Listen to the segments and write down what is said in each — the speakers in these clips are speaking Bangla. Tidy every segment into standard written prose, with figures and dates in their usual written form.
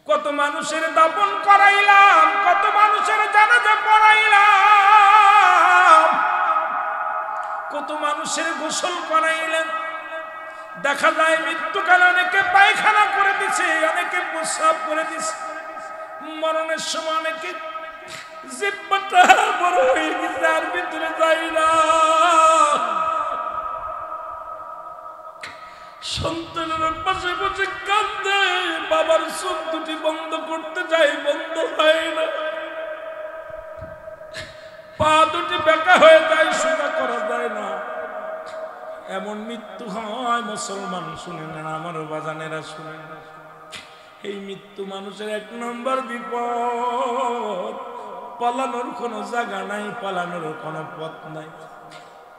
কত মানুষের দাফন করাইলাম, কত মানুষের জানাজা পড়াইলাম, কত মানুষের গোসল করাইলাম। দেখা যায় মৃত্যুকালে অনেকে পায়খানা করে দিছে, অনেকে প্রস্রাব করে দিছে। মরণের সময় অনেকে জিহ্বাটা বড় হয়ে গেছে, আর ভিতরে যায় না। সন্তানের পাশে বসে কাঁদে, বাবার চোখ দুটি বন্ধ করতে যায়, বন্ধ হয় না। পা দুটি বেঁকা হয়ে যায়, সোজা করা যায় না। এমন মৃত্যু হয় মুসলমান, শুনে না আমার বাজানেরা, শুনে না। এই মৃত্যু মানুষের এক নম্বর বিপদ। পালানোর কোনো জায়গা নাই, পালানোর কোনো পথ নাই,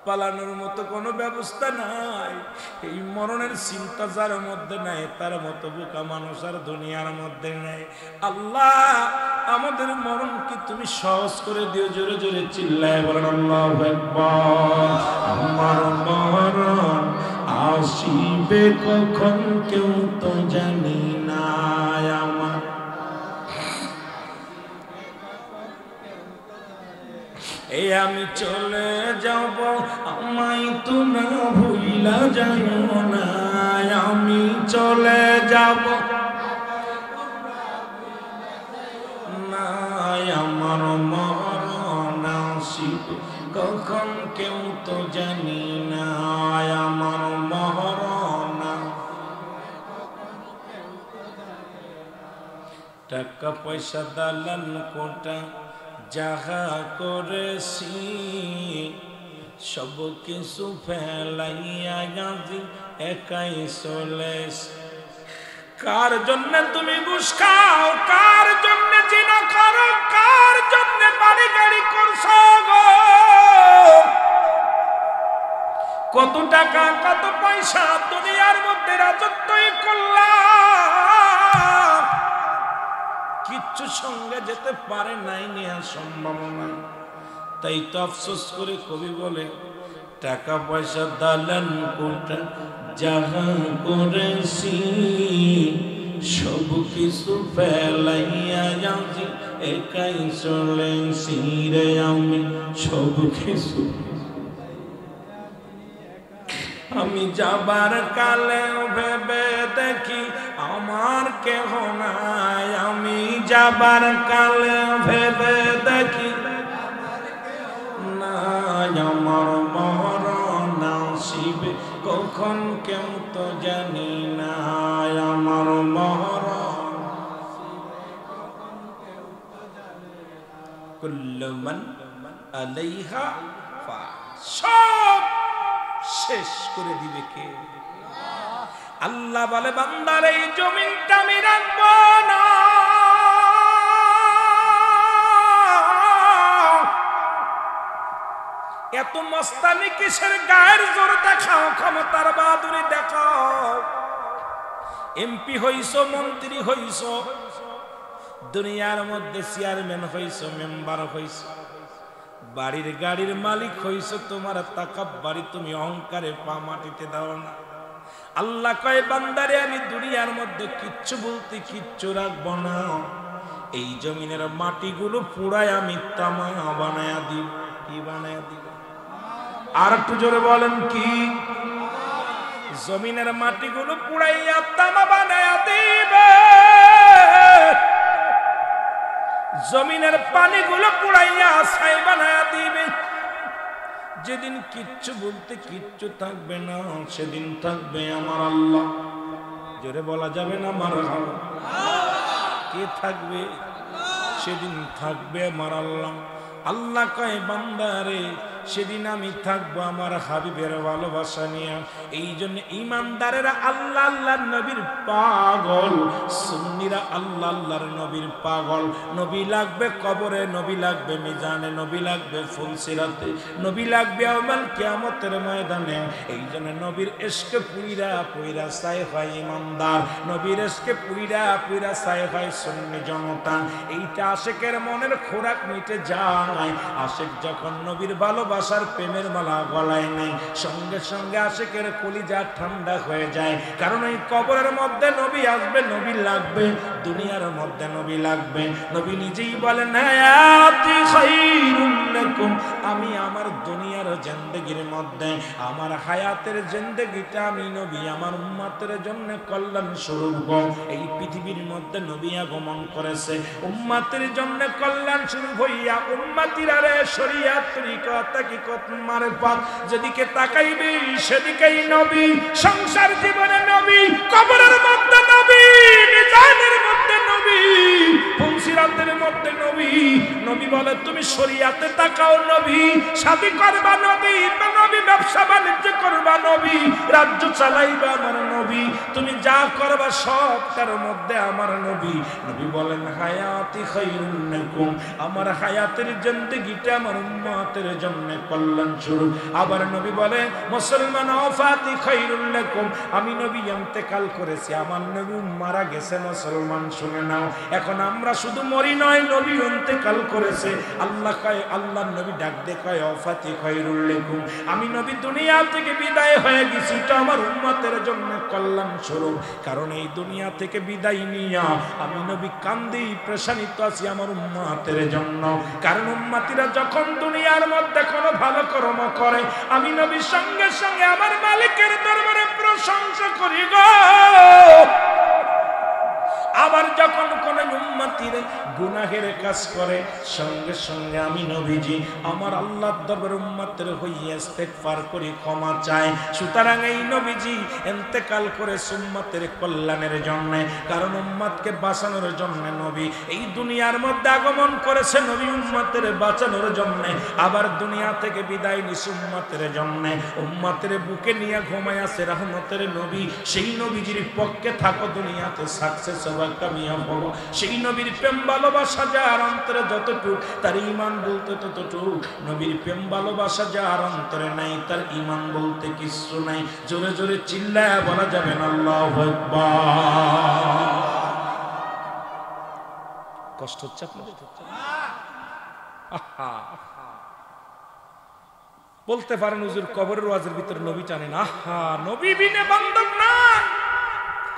পালানোর মতো কোনো ব্যবস্থা নাই। এই মরণের চিন্তা যার মধ্যে নাই, তার মতো বোকা মানুষ আর দুনিয়ার মধ্যে নাই। আল্লাহ, আমাদের মরণ কি তুমি সহজ করে দিও। জোরে জোরে চিল্লায় বলেন আল্লাহু আকবার। আমার মরণ আসিবে কখন কেউ তো জানি না। আমার এই আমি চলে যাব, আমায় তো না ভুইলা যাইও না। আমি চলে যাব না, আমার মরণ আসিবে কখন কেউ তো জানি না। আমার মরণ টাকা পয়সা দালান কোটা যাহা করেছি, সব কিছু ফেলাইয়া গাজি একাই চলেছি। কার জন্য তুমি ঘুষ খাও, কার জন্য জিনা করো, কার জন্য বাড়ি গাড়ি করছো গো? কত টাকা কত পয়সা দুনিয়ার মধ্যে রাজত্বই করলাম, কিচ্ছু সঙ্গে যেতে পারে নাই, নেওয়া সম্ভব নাই। তাই তো আফসোস করে কবি বলে, টাকা পয়সা দালান কোটা যাহা করেছি, সব কিছু ফেলাইয়া যাচ্ছি একাই চলেছি রে। আমি সব কিছু, আমি যাবার কালে ভেবে দেখি আমার কেহ নাই। আমি যাবার কালে ভেবে দেখি নাই, আমার মরণ আসিবে কখন কেউ তো জানি না। আমার মরণ কুল্লু মান আলাইহা ফান, সব শেষ করে দিবে কে? আল্লাহ বলে, বান্দার এই জমিনটা আমি রাখবো না। এত মস্তানি কিসের? গায়ের জোর দেখাও, ক্ষমতার বাহাদুরি দেখাও। এমপি হইছো, মন্ত্রী হইছো, দুনিয়ার মধ্যে চেয়ারম্যান হইছো, মেম্বার হইছো, বাড়ির গাড়ির মালিক হইছো, তোমার তাকাব্বুরি, তুমি অহংকারে পা মাটিতে দাও না। আল্লাহ কয়, বান্দারে আমি দুনিয়ার মধ্যে কিচ্ছু বলতে কিচ্ছু রাখবো না। এই জমিনের মাটিগুলো পুরাই আমি তামা বানায়া দিব। কি বানায়া দিব? আর একটু জোরে বলেন কি? জমিনের মাটিগুলো পুরাইয়া তামা বানায়া দিবে। জমিনের পানিগুলো পুরাইয়া ছাই বানায়া দিবে। যেদিন কিচ্ছু বলতে কিচ্ছু থাকবে না, সেদিন থাকবে আমার আল্লাহ। জোরে বলা যাবে না আমার আল্লাহ? কে থাকবে? সেদিন থাকবে আমার আল্লাহ। আল্লাহ কয়, বান্দারে সেদিন আমি থাকবো আমার হাবিবের ভালোবাসা নিয়ে। এই জন্য ইমানদারেরা আল্লাহ আল্লাহর নবীর পাগল, সুন্নিরা আল্লাহ আল্লাহর নবীর পাগল। নবী লাগবে কবরে, নবী লাগবে মিজানে, নবী লাগবে ফুলসিরাতে, নবী লাগবে ইয়াউমুল কিয়ামতের ময়দানে। এই জন্য নবীর ইশকে পুইরা পুইরা চাই হয় ইমানদার, নবীর ইশকে পুইরা পুইরা চাই হয় সুন্নি জনতা। এইটা আশিকের মনের খোরাক মিটে যায়। আশিক যখন নবীর ভালোবাসা ভালোবাসার প্রেমের মালা গলায় নাই, সঙ্গে সঙ্গে আশিকের কলিজা ঠান্ডা হয়ে যায়। কারণ এই কবরের মধ্যে নবী আসবে, নবী লাগবে, দুনিয়ার মধ্যে নবী লাগবে। নবী নিজেই বলেন হায়াতি খায়রুল লাকুম, আমি আমার দুনিয়ার জিন্দেগির মধ্যে আমার হায়াতের জিন্দেগিটা আমি নবী আমার উম্মতের জন্য কল্যাণ স্বরূপ। এই পৃথিবীর মধ্যে নবী আগমন করেছে উম্মতের জন্য কল্যাণ স্বরূপ হইয়া। উম্মতিরা রে শরিয়াত তরিকত তাকিকত মারফত যেদিকে তাকাইবে সেদিকেই নবী, সংসার জীবনে নবী, কবরের মধ্যে নবী, মিজানের মধ্যে নবী, ফুলসিরাতের মধ্যে নবী। নবী বলে তুমি শরিয়াতে তাকাও নবী, শাদী করবা নবী, নবী ব্যবসা বাণিজ্য করবা নবী, রাজ্য চালাইবা আমার নবী, তুমি যা করবা সব তার মধ্যে আমার নবী। নবী বলেন হায়াতি খায়রুল লাকুম, আমার হায়াতের জিন্দেগিটা আমার উম্মতের জন্য কল্যাণ স্বরূপ। আবার নবী বলে মুসলমান ওয়াফাতি খায়রুল লাকুম, আমি নবী ইন্তেকাল করেছি, আমার নবী মারা গেছে মুসলমান শুনে নাও। এখন আমরা শুধু মরি নয়, নবী ইন্তেকাল করেছে। আল্লাহ কয়, আল্লাহর নবী ডাক দিয়ে কয় ওয়াফাতি খায়রুল লাকুম, আমি নবী দুনিয়া থেকে বিদায় হয়ে গেছি, এটা আমার উম্মতের জন্য কল্যাণ স্বরূপ। কারণ এই দুনিয়া থেকে বিদায় নিয়া আমি নবী কান্দি পেরেশানিত আছি আমার উম্মতের জন্য। কারণ উম্মতিরা যখন দুনিয়ার মধ্যে কোনো ভালো কর্ম করে আমি নবী সঙ্গে সঙ্গে আমার মালিকের দরবারে প্রশংসা করি গো। আবার যখন কোন উম্মতির গুনাহের কাজ করে সঙ্গে সঙ্গে আমি নবীজি আমার আল্লাহর দরবারে উম্মতের হইয়া ইস্তেগফার করি, ক্ষমা চাই। সুতরাং এই নবীজি ইন্তেকাল করে উম্মতের কল্যাণের জন্য, কারণ উম্মতকে বাঁচানোর জন্য নবী এই দুনিয়ার মধ্যে আগমন করেছে, নবী উম্মতের বাঁচানোর জন্য। আবার দুনিয়া থেকে বিদায় নিছে উম্মতের জন্য, উম্মতের বুকে নিয়ে ঘুমায় আছে রহমতের নবী। সেই নবীজির পক্ষে থাকো, দুনিয়াতে সাকসেস হবে, কামিয়াব হবো। সেই নবীর প্রেম ভালোবাসা যার অন্তরে যতটুক, তার ঈমান বলতে ততটুক। নবীর প্রেম ভালোবাসা যার অন্তরে নাই, তার ঈমান বলতে কিছু নাই। জোরে জোরে চিল্লায়া বলা যাবে না আল্লাহু আকবার। কষ্ট হচ্ছে আপনাদের? বলতে পারেন হুজুর কবরের ওয়াজের ভিতরে নবী টানেন। আহা, নবী বিনে বান্ধব না।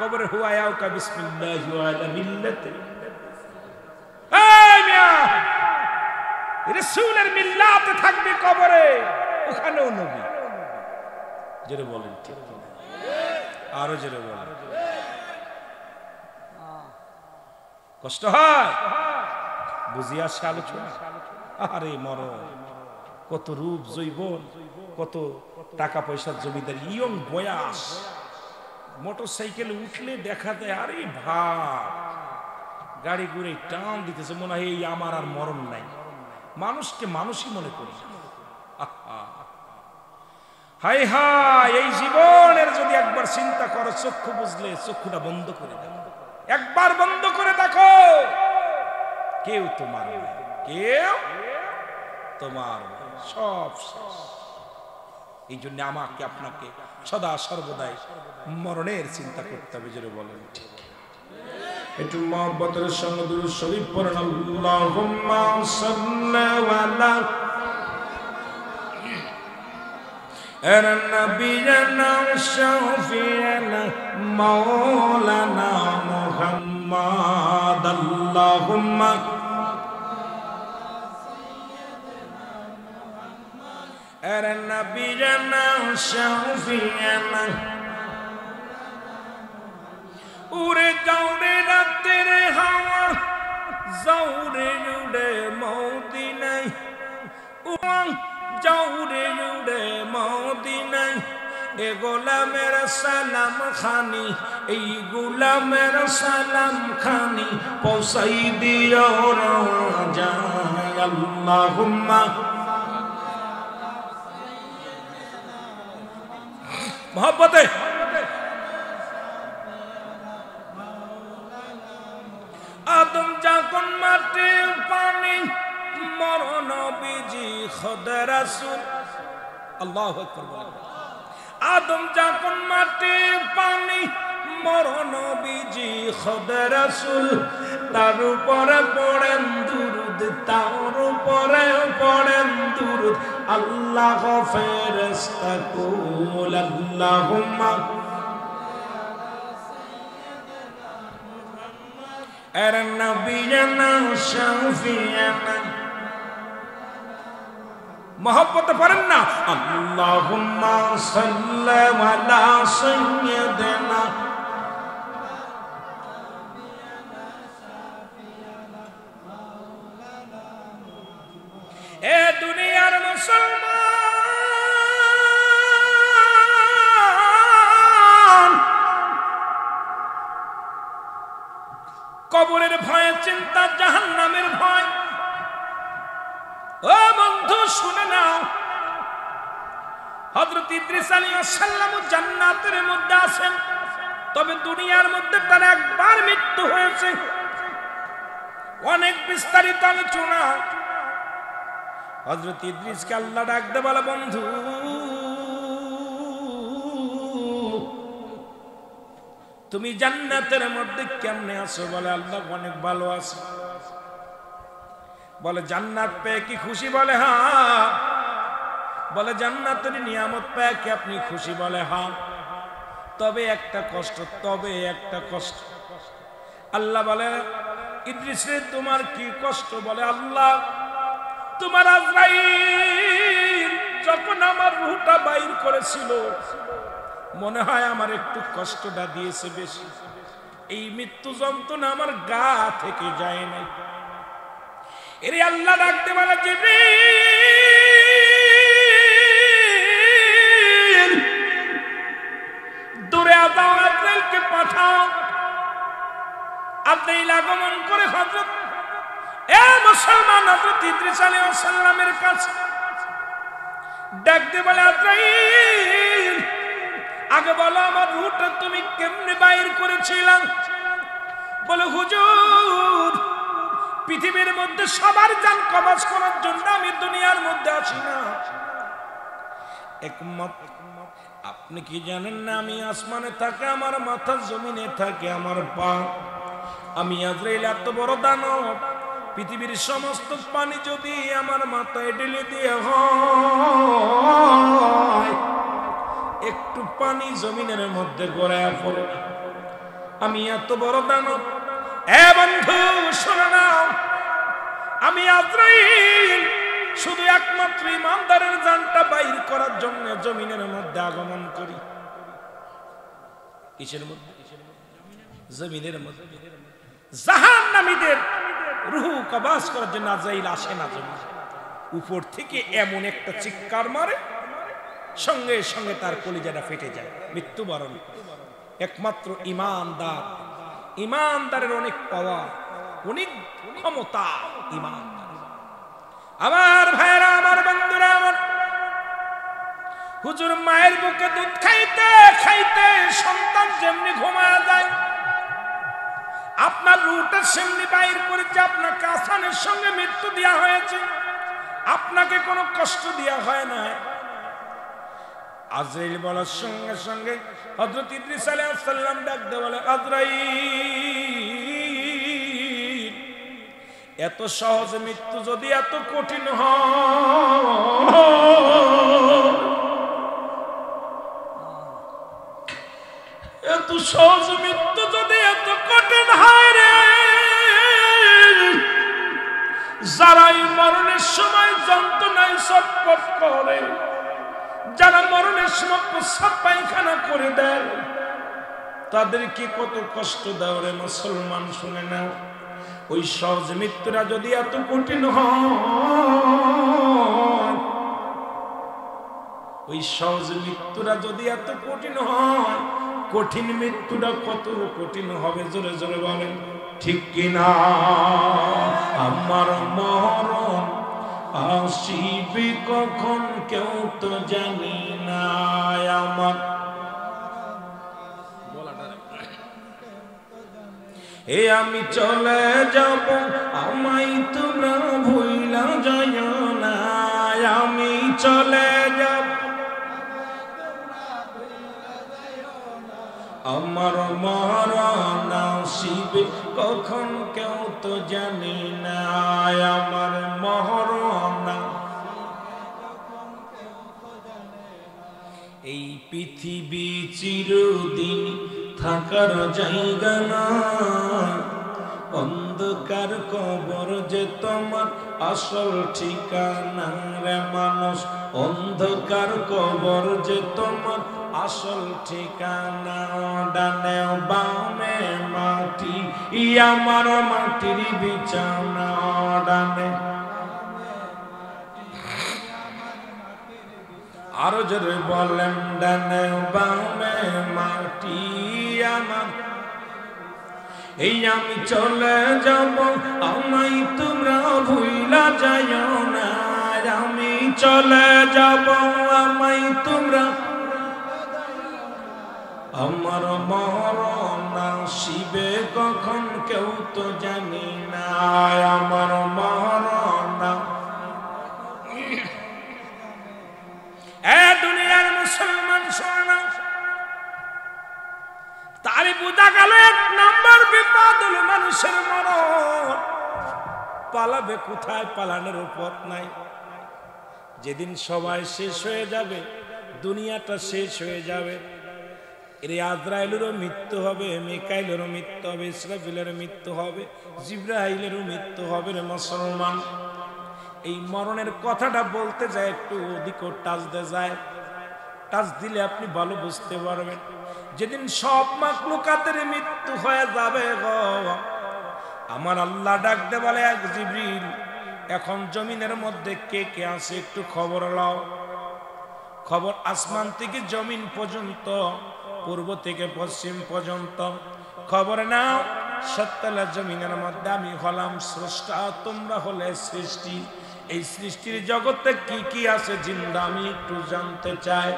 কবরে হুয়ায়াও কা বিসমিল্লাহি ওয়া আলা মিল্লাতি, এই মিয়া রাসূলের মিল্লাতে থাকবে কবরে, ওখানেও নবী। জোরে বলেন ঠিক কি? আরো জোরে বলেন। কষ্ট হয় বুঝিয়া সে আলোচনা। আরে মরণ, কত রূপ যৌবন, কত টাকা পয়সার জমিদার, ইয়ং বয়াস, মোটর সাইকেলে উঠলে দেখা যায় আরে ভাব, গাড়ি ঘুরে টান দিতেছে, মনে হয় এই আমার আর মরণ নাই। মানুষকে মানুষই মনে করি। হাই হাই, এই জীবনের যদি একবার চিন্তা করো, চক্ষু বুঝলে চক্ষুটা বন্ধ করে দেখো, একবার বন্ধ করে দেখো, কেউ তোমার কেউ তোমার সব। এই জন্য আমাকে আপনাকে সদা সর্বদাই মরণের চিন্তা করতে হবে। জোরে বলেন ঠিক? একটু মহব্বতের সঙ্গে দুরূদ শরীফ পড়েন। আল্লাহুম্মা সাল্লি আলা নবিয়িনা শাফিঈনা মাওলানা মুহাম্মদ। আল্লাহুম্মা নবিয়িনা শাফিঈনা, উড়ে যাও রে রাতের হাওয়া, যাও রে উড়ে মদিনায়, যাও রে উড়ে মদিনায়। এ গোলামের সালাম খানি, এই গোলামের সালাম খানি পৌঁছাই দিও রাজায়। আল্লাহুম্মা মোহব্বতে আদম যখন মাটি পানি, মরণ নবীজি খোদা রাসূল। আল্লাহু আকবার বলেন। আদম যখন মাটি পানি, মরণ নবীজি খোদা রাসূল তার উপরে পড়েন দুরূদ তার উপরে পড়েন দুরূদ আল্লাহ ফেরেশতা কুল আল্লাহুম্মা আর নবিয়ানা শাফিয়ানা মোহব্বত পড়েন না আল্লাহুম্মা সাল্লি আলা সাইয়্যিদিনা এ দুনিয়ার মুসলমান কবরের ভয়ে চিন্তা জাহান্নামের ভয় ও বন্ধু শুনে নাও হযরত ইদ্রিস আলাইহিস সালাম জান্নাতের মধ্যে আছেন তবে দুনিয়ার মধ্যে তার একবার মৃত্যু হয়েছে অনেক বিস্তারিত আলোচনা হযরত ইদ্রিসকে আল্লাহ ডাকতে বলে বন্ধু তুমি জান্নাতের মধ্যে কেমনে আছো বলে আল্লাহ অনেক ভালো আছো বলে জান্নাত পেয়ে কি খুশি বলে হ্যাঁ বলে জান্নাতের নিয়ামত পেয়ে কি আপনি খুশি বলে হ্যাঁ তবে একটা কষ্ট আল্লাহ বলে ইদ্রিস রে তোমার কি কষ্ট বলে আল্লাহ তোমার আজরাইল যখন আমার রূহটা বাইর করেছিল মনে হয় আমার একটু কষ্টটা দিয়েছে বেশি এই মৃত্যু যন্ত্রণা আমার গা থেকে যায় না এরে আল্লাহ ডাকতে বলে জিবরিল দূরে যাও আজরাইলকে পাঠাও আজরাইল আগমন করে হযরত এ মুসলমান হযরত ইদ্রিস আলাইহিস সালামের কাছে ডাকতে বলে আজরাইল আগে বলো আমার রূহটা তুমি কেমনে বাইর করেছিলা বলে হুজুর পৃথিবীর মধ্যে সবার জান কবজ করার জন্য আমি দুনিয়ার মধ্যে আসি না একমাত্র আপনি কি জানেন না আমি আসমানে থাকে আমার মাথা জমিনে থাকে আমার পা আমি আজরাইল এত বড় দানব পৃথিবীর সমস্ত পানি যদি আমার মাথায় ঢেলে দিয়ে হয় একটু পানি জমিনের মধ্যে গড়ায় পড়ে আমি এত বড় দানব এ বন্ধু শোনো নাও আমি আজরাইল শুধু একমাত্র ইমানদারের জানটা বাইর করার জন্য জমিনের মধ্যে আগমন করি কিসের মধ্যে জমিনের মধ্যে জাহান্নামীদের রূহ কবজ করার জন্য আজরাইল আসে না জমিনে উপর থেকে এমন একটা চিৎকার মারে সঙ্গে সঙ্গে তার কলিজাটা ফেটে যায় মৃত্যুবরণ একমাত্র ইমানদারের অনেক পাওয়া অনেক ক্ষমতা ইমানদার আমার ভাইরা আমার বন্ধুরা আমার হুজুর মায়ের বুকে দুধ খাইতে খাইতে সন্তান যেমনি ঘুমায় যায় আপনার রূহটা সেমনি বাইর করেছে আপনাকে আসানের সঙ্গে মৃত্যু দেওয়া হয়েছে আপনাকে কোনো কষ্ট দেওয়া হয় না আজরাইল বলার সঙ্গে সঙ্গে হযরত ইদ্রিস আলাইহিস সালাম ডাকতে বলে আজরাইল এত সহজ মৃত্যু যদি এত কঠিন হয় এত সহজ মৃত্যু যদি এত কঠিন হয় রে যারা এই মরণের সময় যন্ত্রণায় ছটফট করে যারা মরণের সময় প্রস্রাব পায়খানা করে দেয় তাদেরকে কত কষ্ট দাও রে মুসলমান শুনে নাও ওই সহজ মৃত্যুরা যদি এত কঠিন হয় ওই সহজ মৃত্যুরা যদি এত কঠিন হয় কঠিন মৃত্যুটা কত কঠিন হবে জোরে জোরে বলেন ঠিক কিনা আমার মরণ আসিবে কখন কেউ তো জানি না আমার এ আমি চলে যাব আমায় তোমরা ভুইলা যাইও না আমি চলে যাব আমার মরণ আসিবে কখন কেউ তো জানি না, আমার মরণ। এই পৃথিবী চিরদিন থাকার জায়গা না, অন্ধকার কবর যে তোমার আসল ঠিকানা রে মানুষ, অন্ধকার কবর যে তোমার আসল ঠিকানা। ডানে বামে মাটি আমার মাটির বিছানা, ডানে আরো জোরে বলেন, ডানে বামে মাটি আমার। এই আমি চলে যাব আমায় তোমরা ভুইলা যাইও না, আমি চলে যাব আমায় তোমরা। আমার মরণ আসিবে কখন কেউ তো জানি না, আমার মরণ। এ দুনিয়ার মুসলমান শোনা, তারই বোঝা গেল এক নম্বর বিপদ হলো মানুষের মরণ। পালাবে কোথায়, পালানোর পথ নাই। যেদিন সবাই শেষ হয়ে যাবে, দুনিয়াটা শেষ হয়ে যাবে, এর আজরাইলেরও মৃত্যু হবে, মিকাইলেরও মৃত্যু হবে, ইসরাফিলের মৃত্যু হবে, জিবরাইলেরও মৃত্যু হবে রে মুসলমান। এই মরণের কথাটা বলতে যায় একটু ওদিক টাচ দিয়ে যায়, টাচ দিলে আপনি ভালো বুঝতে পারবেন। যেদিন সব মাখলুকাতের মৃত্যু হয়ে যাবে গো, আমার আল্লাহ ডাক দে বলে, এক জিবরিল এখন জমিনের মধ্যে কে কে আছে একটু খবর লাও। খবর আসমান থেকে জমিন পর্যন্ত, পূর্ব থেকে পশ্চিম পর্যন্ত খবর নাও। সত্তলা জমিনের মধ্যে আমি হলাম স্রষ্টা, তোমরা হলে সৃষ্টি। এই সৃষ্টির জগতে কি কি আছে জিন্দা আমি একটু জানতে চাই।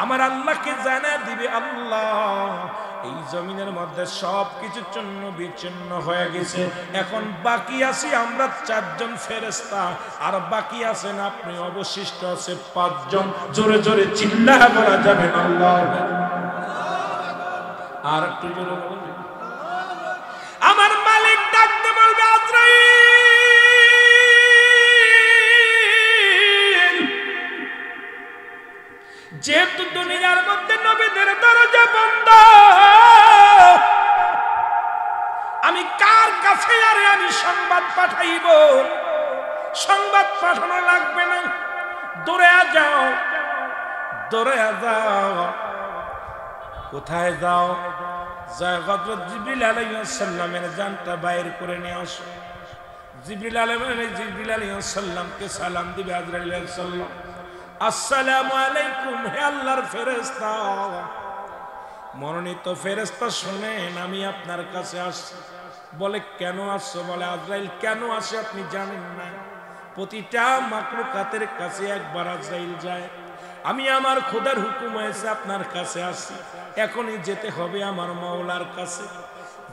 আমার আল্লাহকে জানা দিবে আল্লাহ এই জমিনের মধ্যে সব কিছু চূর্ণ বিচ্ছিন্ন হয়ে গেছে, এখন বাকি আছি আমরা 4 জন ফেরেশতা, আর বাকি আছেন আপনি, অবশিষ্ট আছে 5 জন। জোরে জোরে চিল্লায়া বলা যাবে না আল্লাহ। আর একটু জোরে বলবেন। আমার মালিক ডাকতে বলবে, আজরাইল যেহেতু দুনিয়ার মধ্যে নবীদের দরজা বন্ধ, আমি কার কাছে আরে আমি সংবাদ পাঠাইব? সংবাদ পাঠানো লাগবে না, দৌড়ে যাও, দৌড়ে যাও। কোথায় যাও? যায় হযরত জিবরিল আলাইহিস সালামের জানটা বাইর করে নিয়ে আসো। জিবরিল আলাইহিস সালামকে সালাম দিবে আজরাইল আলাইহিস সালাম, আসসালামু আলাইকুম হে আল্লাহর ফেরেশতা। মনোনীত ফেরেশতা শুনেন, আমি আপনার কাছে আসছি। বলে কেন আসছো? বলে আজরাইল কেন আসে আপনি জানেন না? প্রতিটা মাখলুকাতের কাছে একবার আজরাইল যায়। আমি আমার খোদার হুকুম হয়েছে আপনার কাছে আসি, এখনই যেতে হবে আমার মাওলার কাছে।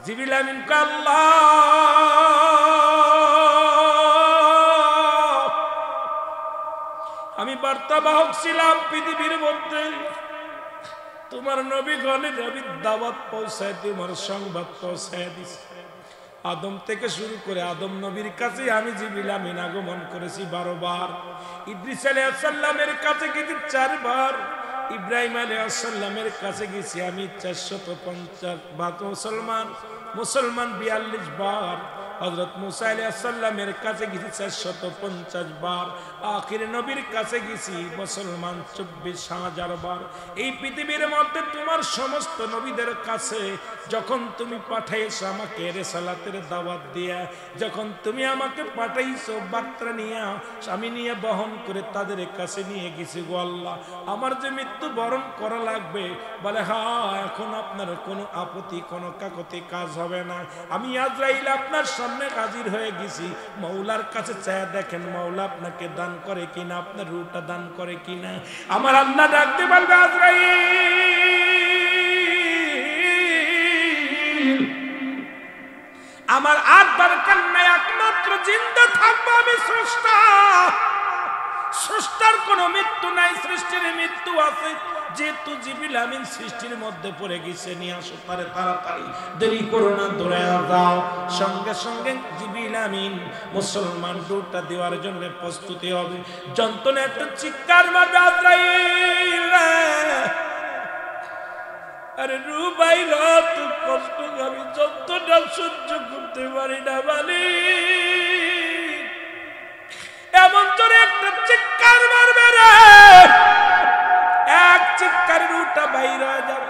জিবরিল আমিন আল্লাহ আমি বার্তাবাহক ছিলাম পৃথিবীর মধ্যে, তোমার নবীগণের নবীর দাওয়াত পৌঁছায়, তোমার সংবাদ পৌঁছায় দিছে। আদম থেকে শুরু করে আদম নবীর কাছে আমি জিবরিল আমিন আগমন করেছি 12 বার। ইদ্রিস আলাইহিস সালামের কাছে গেছি 4 বার। ইব্রাহিম আলাইহিস সালামের কাছে গেছি আমি 450 বার। মুসলমান 42 বার। হযরত মুসা আলাইহিস সালামের কাছে গেছি 450 বার। আখির নবীর কাছে গেছি মুসলমান 24,000 বার। এই পৃথিবীর মধ্যে তোমার সমস্ত নবীদের কাছে যখন তুমি পাঠাইছো আমাকে রিসালাতের দাওয়াত দিয়া, যখন তুমি আমাকে পাঠাইছো বার্তা নিয়ে, আমি নিয়ে বহন করে তাদের কাছে নিয়ে গেছি গো আল্লাহ। আমার যে মৃত্যু বরণ করা লাগবে, বলে হ্যাঁ, এখন আপনার কোনো আপত্তি, কোনো কাকতি কাজ হবে না। আমি আজরাইল আপনার সামনে হাজির হয়ে গেছি। মাওলার কাছে চায় দেখেন মাওলা আপনাকে দান করে কিনা, আপনার রূহটা দান করে কিনা। আমার আল্লাহ ডাকতে বলবে, আজরাইল আমার আর দরকার নাই, একমাত্র জিন্দা থাকবো আমি স্রষ্টা। স্রষ্টার কোনো মৃত্যু নাই, সৃষ্টির মৃত্যু আছে। যেহেতু জিবরিল আমিন সৃষ্টির মধ্যে পড়ে গেছে, নিয়ে আসো তারে তাড়াতাড়ি, দেরি করো না, দৌড়ায়া যাও। সঙ্গে সঙ্গে জিবরিল আমিন মুসলমান রূহটা দেওয়ার জন্য প্রস্তুতি হবে। যন্ত্রণা একটা চিৎকার মারবে আজরাইল, আরে রূহ বাইর, তুই কষ্ট, আমি যন্ত্রণা সহ্য করতে পারি না মালিক। এমন জোরে একটা চিৎকার মারবে রে, এক চিৎকারে রূহটা বাইর হয়ে যাবে।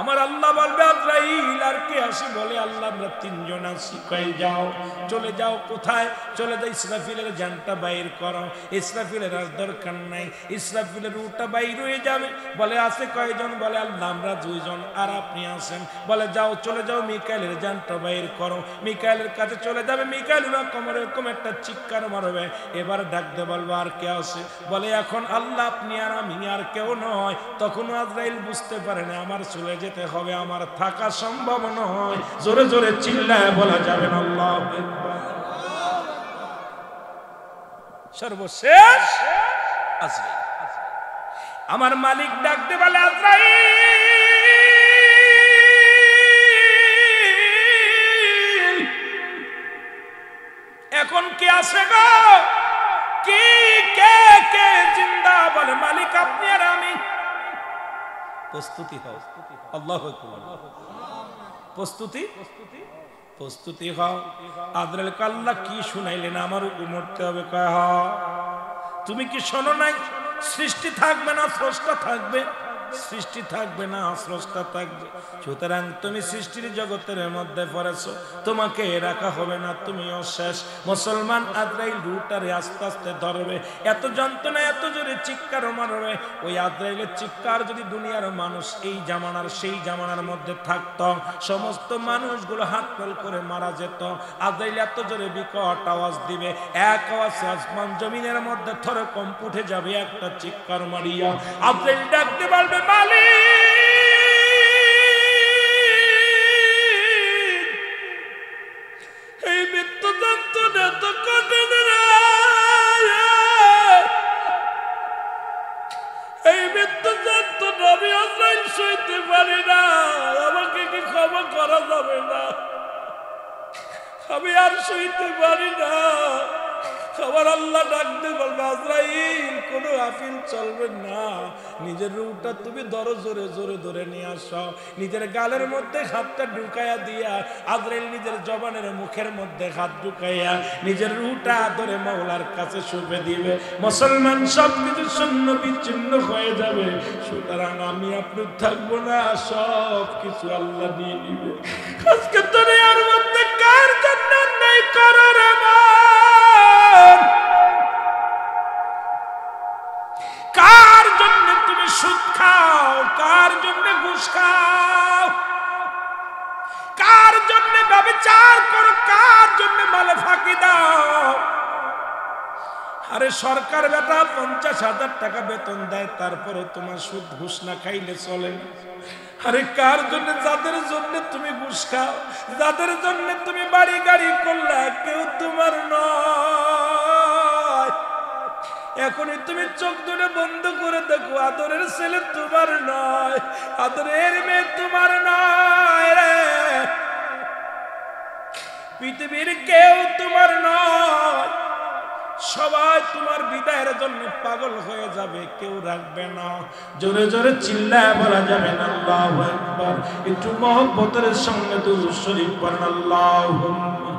আমার আল্লাহ বলবে আজরাইল আর কে আসি? বলে আল্লাহ আমরা তিনজন আসি। কই যাও, চলে যাও। কোথায় চলে যাই? ইসরাফিলের জানটা বাইর করো। ইসরাফিলের আর দরকার নাই, ইসরাফিলের রূহটা বাইর হয়ে যাবে। বলে আছে কয়জন? বলে আল্লাহ আমরা দুইজন, আর আপনি আছেন। বলে যাও, চলে যাও, মিকাইলের জানটা বাইর করো। মিকাইলের কাছে চলে যাবে, মিকাইল এরকম একটা চিৎকার মারবে। এবার ডাকতে বলবো আর কে আছে? বলে এখন আল্লাহ আপনি আর আমি, আর কেউ নয়। তখন আজরাইল বুঝতে পারে না আমার চলে যেতে হবে, আমার থাকা সম্ভব নয়। জোরে জোরে চিল্লায় বলা যাবে না আল্লাহু আকবার। সর্বশেষ আজরাইল, আমার মালিক ডাকতে বলে আজরাইল এখন কে আসে গো? কি কে কে জিন্দা? বলে মালিক আপনি আর আমি। প্রস্তুতি হও, আল্লাহু আকবার, প্রস্তুতি প্রস্তুতি হও। আজরাইল আল্লাহ কি শুনাইলেন? আমার হুকুম করতে হবে। কয় হ, তুমি কি শোনো নাই? সৃষ্টি থাকবে না স্রষ্টা থাকবে, সৃষ্টি থাকবে না স্রষ্টা থাকবে। সুতরাং তুমি সৃষ্টির জগতের মধ্যে পড়েছো, তোমাকে রাখা হবে না, তুমিও শেষ। মুসলমান আজরাইল রূহটারে আস্তে আস্তে ধরবে। এত যন্ত্রণা, এত জোরে চিৎকার মারবে। ওই আজরাইলের চিৎকার যদি দুনিয়ার মানুষ এই জামানার সেই জামানার মধ্যে থাকতো, সমস্ত মানুষগুলো হাত ফেল করে মারা যেত। আজরাইল এত জোরে বিকট আওয়াজ দিবে, এক আওয়াজে আসমান জমিনের মধ্যে থরে কম্প উঠে যাবে। একটা চিৎকার মারিয়া আজরাইল ডাকতে বলবে মালিক, এই মৃত্যু যন্ত্রণা তো কঠিন রে, এই মৃত্যু যন্ত্রণা আমি আজরাইল সইতে পারি না, আমাকে কি ক্ষমা করা যাবে না? আমি আর সইতে পারি না। আমার আল্লাহ ডাকতে বলবে আজরাইল কোনো আফিল চলবে না, নিজের রূহটা তুমি ধরো, জোরে জোরে ধরে নিয়ে আসো। নিজের গালের মধ্যে হাতটা ঢুকাইয়া দিয়া আজরাইল নিজের জবানের মুখের মধ্যে হাত ঢুকাইয়া নিজের রূহটা ধরে মাওলার কাছে শুবে দিবে। মুসলমান সব কিছু শূন্য বিচ্ছিন্ন হয়ে যাবে। সুতরাং আমি আপনি থাকবো না, সব কিছু আল্লাহ নিয়ে নিবে। আজকে দুনিয়ার মধ্যে কার জন্য নাই করার আমার, কার জন্য তুমি সুদ খাও, কার জন্য ঘুষ খাও, কার জন্য ব্যভিচার করো, কার জন্য মালে ফাঁকি দাও। আরে সরকার বেটা 50,000 টাকা বেতন দেয়, তারপরে তোমার সুদ ঘুষ না খাইলে চলে না। আরে কার জন্য? যাদের জন্য তুমি ঘুষ খাও, যাদের জন্য তুমি বাড়ি গাড়ি করলা, কেউ তোমার নয়। এখনই তুমি চোখ দুটো বন্ধ করে দেখো, আদরের ছেলে তোমার নয়, আদরের মেয়ে তোমার নয় রে। পৃথিবীর কেউ তোমার নয়, সবাই তোমার বিদায়ের জন্য পাগল হয়ে যাবে, কেউ রাখবে না। জোরে জোরে চিল্লায় বলা যাবে না আল্লাহু আকবার। একটু মহব্বতের সঙ্গে দুরূদ শরীফ পড়েন আল্লাহুম্মা।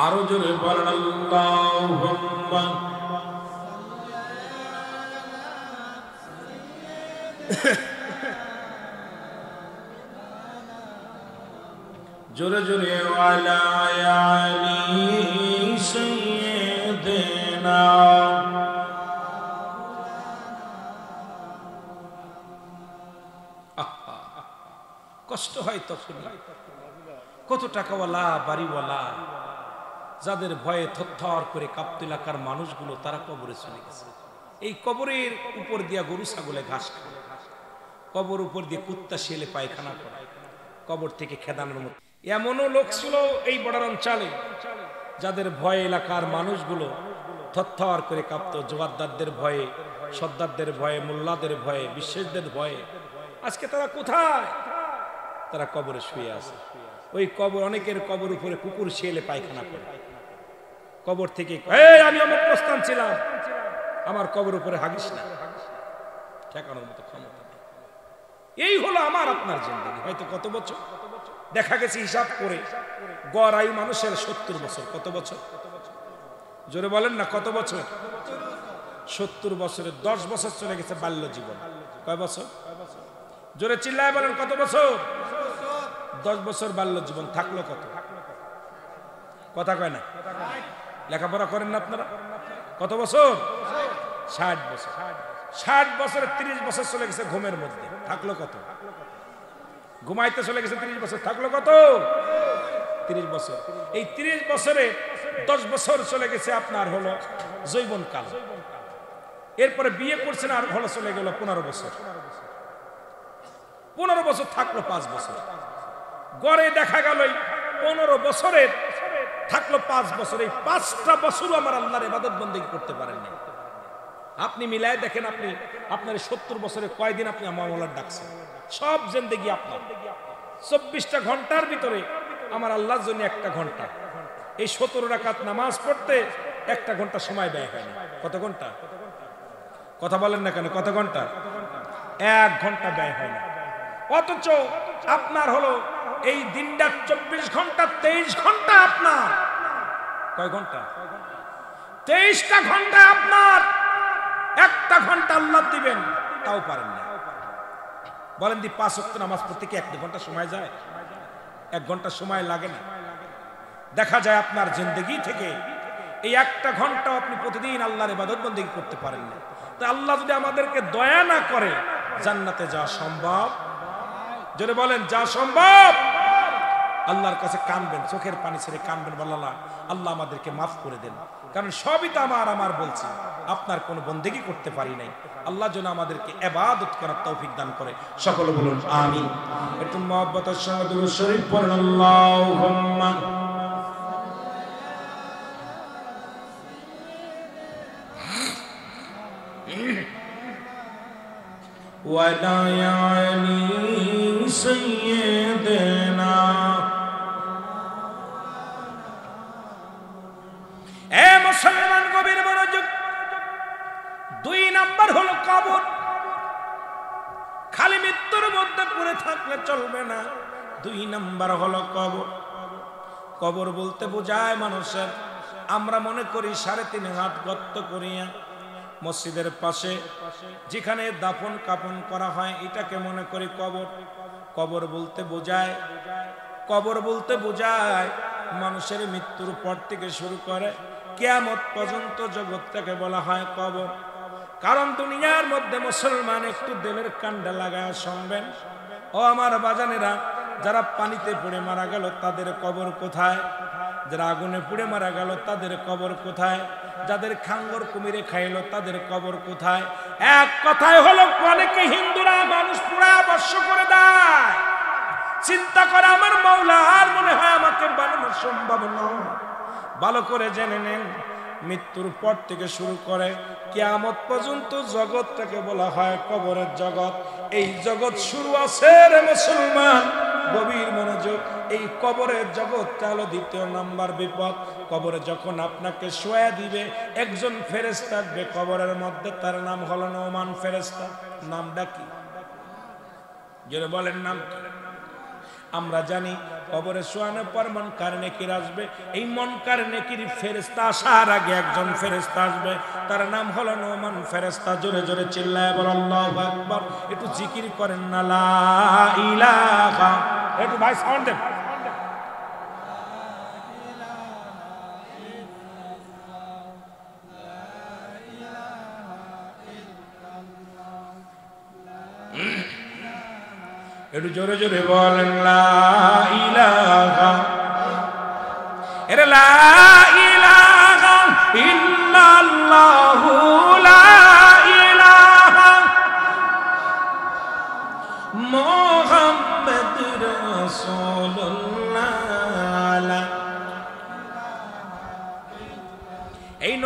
আরো জোরে বলেন আল্লাহুম্মা। জোরে জোরে ওয়ালা আলি সাইয়্যিদিনা। কষ্ট হয় তখন, কত টাকাওয়ালা বাড়িওয়ালা যাদের ভয়ে থরথর করে কাঁপতো এলাকার মানুষগুলো, তারা কবরে চলে গেছে। এই কবরের উপর দিয়া গরু ছাগলে ঘাস খায়, কবর উপর দিয়ে কুত্তা শিয়ালে পায়খানা করে, কবর থেকে খেদানোর মতো। এমনও লোক ছিল এই বর্ডার অঞ্চলে যাদের ভয়ে এলাকার মানুষগুলো থরথর করে কাঁপতো, জোয়ারদারদের ভয়ে, সর্দারদের ভয়ে, মোল্লাদের ভয়ে, বিশ্বাসদের ভয়ে। আজকে তারা কোথায়? তারা কবরে শুয়ে আছে। ওই কবর, অনেকের কবর উপরে কুকুর শিয়ালে পায়খানা করে, কবর থেকে আমি আমার প্রস্থান ছিলাম, আমার কবর উপরে হাগিস না, ঠেকানোর মতো ক্ষমতা নেই। এই হলো আমার আপনার জিন্দেগি। হয়তো কত বছর দেখা গেছে, হিসাব করে গড় আয়ু মানুষের 70 বছর। কত বছর? জোরে বলেন না, কত বছর? 70 বছরে 10 বছর চলে গেছে বাল্য জীবন। কয় বছর? জোরে চিল্লায় বলেন, কত বছর? 10 বছর বাল্য জীবন। থাকলো কত? কথা কয় না। লেখাপড়া করেন না আপনারা? কত বছর? 60 বছর। 60 বছরে 30 বছর চলে গেছে ঘুমের মধ্যে। থাকলো কত? ঘুমাইতে চলে গেছে 30 বছর। থাকলো কত? 30 বছর। এই 30 বছরে 10 বছর চলে গেছে আপনার হলো যৌবন কাল। এরপরে বিয়ে করছেন, আর হলো চলে গেল 15 বছর। 15 বছর থাকলো 5 বছর। গড়ে দেখা গেল 15 বছরের থাকলো 5 বছর। এই 5টা বছরও আমার আল্লাহর ইবাদত বন্দেগী করতে পারেন না। আপনি মিলায় দেখেন, আপনি আপনার 70 বছরে কয়দিন আপনি আমার আল্লাহর ডাকছেন? সব জিন্দেগি আপনার। 24টা ঘন্টার ভিতরে আমার আল্লাহর জন্য 1টা ঘন্টা। এই 17 রাকাত নামাজ পড়তে 1টা ঘন্টা সময় ব্যয় হয় না। কত ঘন্টা? কথা বলেন না কেন? কত ঘন্টা? 1 ঘন্টা ব্যয় হয় না। অথচ আপনার হলো এই দিনটা 24 ঘন্টা, 23 ঘন্টা আপনার। কয় ঘন্টা? 23টা ঘন্টা আপনার। 1টা ঘন্টা আল্লাহ দিবেন, তাও পারেন না। বলেন দি 5 ওয়াক্ত নামাজ পড়তে কি 1 ঘন্টা সময় যায়? 1 ঘন্টা সময় লাগে না। দেখা যায় আপনার জিন্দেগি থেকে এই 1টা ঘন্টা আপনি প্রতিদিন আল্লাহর ইবাদত বন্দেগী করতে পারেন না। তো আল্লাহ যদি আমাদেরকে দয়া না করে, জান্নাতে যাওয়া সম্ভব? জোরে বলেন, যা সম্ভব? আল্লাহর কাছে কাঁদবেন, চোখের পানি ছেড়ে কাঁদবেন, বললাম আল্লাহ আমাদেরকে মাফ করে দেন, কারণ সবই তো আমার বলছি, আপনার কোনো বন্দেগী করতে পারি নাই। আল্লাহ যেন আমাদেরকে ইবাদত করার তৌফিক দান করে। সকলে বলুন আমিন। একটু মহব্বতের সঙ্গে দুরূদ শরীফ পড়ুন। আল্লাহুম্মা ওয়ালা আলি সাইয়্যিদিনা। এ মুসলমান, গভীর মনোযোগ। 2 নাম্বার হলো কবর। খালি মৃত্যুর মধ্যে পড়ে থাকলে চলবে না। 2 নাম্বার হলো কবর। কবর বলতে বোঝায় মানুষের, আমরা মনে করি 3.5 হাত গর্ত করিয়া মসজিদের পাশে যেখানে দাফন কাফন করা হয়, এটাকে মনে করি কবর। কবর বলতে বোঝায়, কবর বলতে বোঝায় মানুষের মৃত্যুর পর থেকে শুরু করে কিয়ামত পর্যন্ত জগৎটাকে বলা হয় কবর। কারণ দুনিয়ার মধ্যে মুসলমান একটু দিলের কান্ডা লাগায় শুনবেন, ও আমার বাজানেরা, যারা পানিতে পড়ে মারা গেল তাদের কবর কোথায়? যারা আগুনে পুড়ে মারা গেল তাদের কবর কোথায়? যাদের খাঙ্গর কুমিরে খাইলো তাদের কবর কোথায়? এক কথায় হলো, অনেকে হিন্দুরা মানুষ পুরা বর্ষ করে দেয়, চিন্তা করে আমার মাওলা আর মনে হয় আমাকে বানানো সম্ভব নয়। ভালো করে জেনে নেন, মৃত্যুর পর থেকে শুরু করে কিয়ামত পর্যন্ত জগৎটাকে বলা হয় কবরের জগৎ। এই জগৎ শুরু আছে রে মুসলমান, গভীর মনোযোগ। এই কবরের জগৎটা হলো 2 নাম্বার বিপদ। কবরে যখন আপনাকে শোয়া দিবে, একজন ফেরেশতা থাকবে কবরের মধ্যে, তার নাম হলো নোমান ফেরেশতা। নামটা কি? যারা বলেন নাম কি? আমরা জানি কবরে শোয়ানোর পর মুনকার নেকির আসবে। এই মুনকার নেকির ফেরেশতা আসার আগে একজন ফেরেশতা আসবে, তার নাম হলো নোমান ফেরেশতা। জোরে জোরে চিল্লায় বলেন আল্লাহু আকবার। একটু জিকির করেন না, লা ইলাহা। একটু ভাই সাউন্ড দেন। একটু জোরে জোরে বলেন লা ইলাহা। এরে লা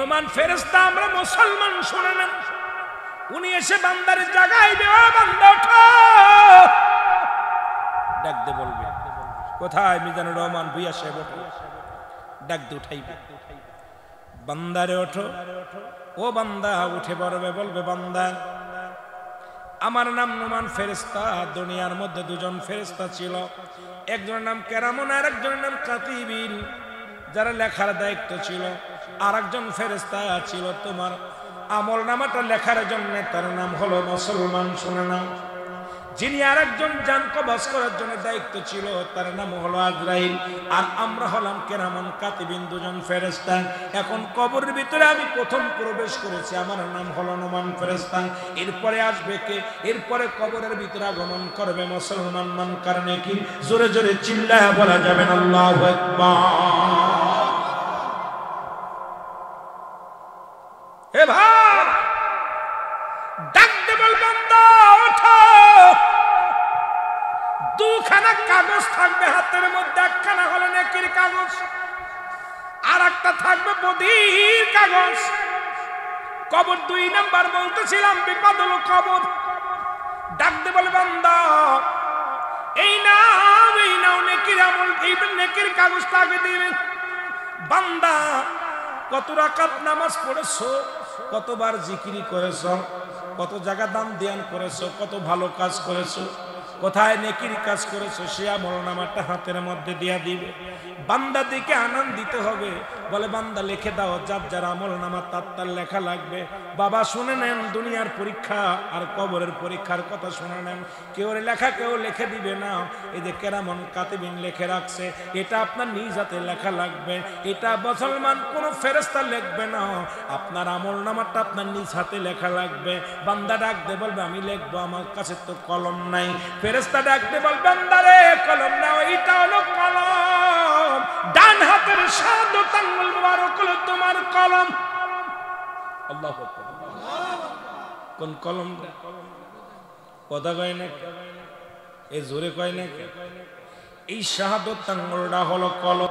নোমান ফেরেশতা আমরা মুসলমান শুনে নেন, উনি এসে বান্দার জাগাইবে, ও বান্দা ওঠো, ডাক দে বলবে কোথায় মিজানুর রহমান ভুইয়া সাহেব, ওঠো, ডাক দে উঠাইবে, বান্দারে ওঠো, ও বান্দা উঠে পড়বে, বলবে বান্দা আমার নাম নোমান ফেরেশতা। দুনিয়ার মধ্যে দুজন ফেরেশতা ছিল, একজনের নাম কেরামন আর একজনের নাম কাতিবিন, যারা লেখার দায়িত্ব ছিল। আর একজন ফেরেশতা ছিল তোমার আমল নামাটা লেখার জন্য, তার নাম হলো মুসলমান, শুনে নাও। যিনি আর একজন জান কবজ করার জন্য দায়িত্ব ছিল, তার নাম হলো আজরাইল। আর আমরা হলাম কেরামন কাতিবিন, দুজন ফেরেশতা। এখন কবরের ভিতরে আমি প্রথম প্রবেশ করেছি, আমার নাম হলো নোমান ফেরেশতা। এরপরে আসবে কে? এরপরে কবরের ভিতরে আগমন করবে মুসলমান মুনকার নেকির। জোরে জোরে চিল্লায়া বলা যাবে না আল্লাহু আকবার। হে ভাই, ডাক দে বল বান্দা ওঠো। দুখানা কাগজ থাকবে হাতের মধ্যে, একখানা হলো নেকির কাগজ, আর একটা থাকবে বদির কাগজ। কবর 2 নাম্বার বলতেছিলাম, বিপদ হলো কবর। ডাক দে বল বান্দা এই নাও নেকির আমল, এই নেকির কাগজটা আগে দিবে। বান্দা কত রাকাত নামাজ পড়েছো, কতবার জিকিরি করেছো, কত জায়গা দান ধ্যান করেছো, কত ভালো কাজ করেছো, কোথায় নেকির কাজ করেছো, সে আমলনামাটা হাতের মধ্যে দিয়া দিবে। বান্দা দিকে আনন্দিত হবে, বলে বান্দা লিখে দাও, যার যার আমলনামা তার লেখা লাগবে। বাবা শুনে নেন, দুনিয়ার পরীক্ষা আর কবরের পরীক্ষার কথা শুনে নেন। কেউ লেখা কেউ লিখে দিবে না। এই যে কেরামন কাতিবিন লিখে রাখছে, এটা আপনার নিজ হাতে লেখা লাগবে। এটা মুসলমান কোন ফেরেশতা লিখবে না, আপনার আমলনামাটা আপনার নিজ হাতে লেখা লাগবে। বান্দা ডাক দে বলবে আমি লিখবো, আমার কাছে তো কলম নাই। ফেরেশতা ডাকতে বল বান্দারে কলম নাও, এটা হলো কলম, ডান হাতের শাহাদাত আঙ্গুল মুবারক হলো তোমার কলম। আল্লাহু আকবার। কোন কলম? কথা কয় না, এই জোরে কয় না, এই শাহাদাত আঙ্গুলটা হলো কলম।